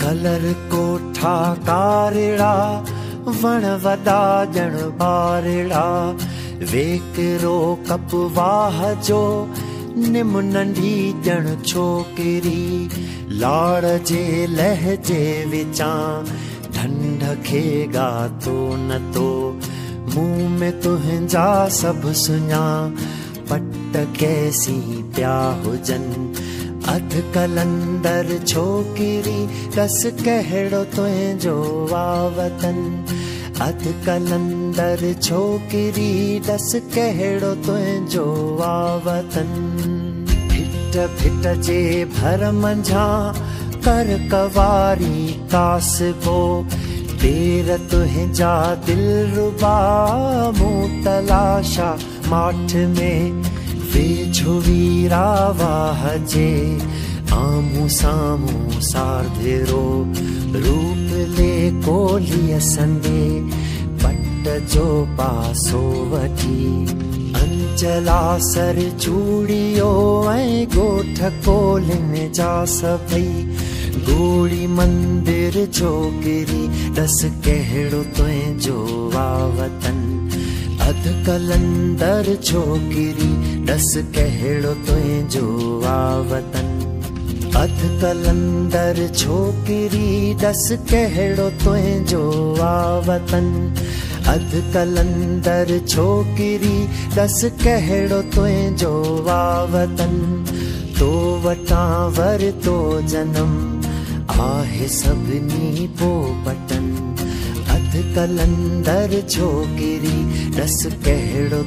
colour कोठा कारेड़ा वण वॾा ॼण बारेड़ा वेकरो कपवाह जो निम नंढी ॼण छोकिरी लाड़ जे लहजे विचां ढंढ खे गातो न तो मुंह में तुंहिंजा सभु सुञा पट कैसी पिया हुजन अध कलंदर छोकिरी दस कहिड़ो तुंहिंजो वतन अध कलंदर छोकिरी दस कहिड़ो तुंहिंजो वतन भिट भिट जे भर मंझां कर कवारी कासबो पेर तुंहिंजा दिलरुबा मूं तलाशा माठ में वेझो वीरा वाह जे आमूं सामूं सार्धेरो रूप ले कोलीअ संदे पट जो पासो वठी अंचला सर चूड़ियो ऐं गोठ कोलिन जा सभई गोड़ी मंदिर छोकिरी दस कहिड़ो तुंहिंजो वतन अध कलंदर छोकिरी दस कहिड़ो तुंहिंजो वतन अध कलंदर छोकिरी दस कहिड़ो तुंहिंजो वतन अध कलंदर छोकिरी दस कहिड़ो तुंहिंजो वतन तो वटां वर तो जनम आहे सभिनी पोपटन अध कलंदर छोकिरी दस कहिड़ो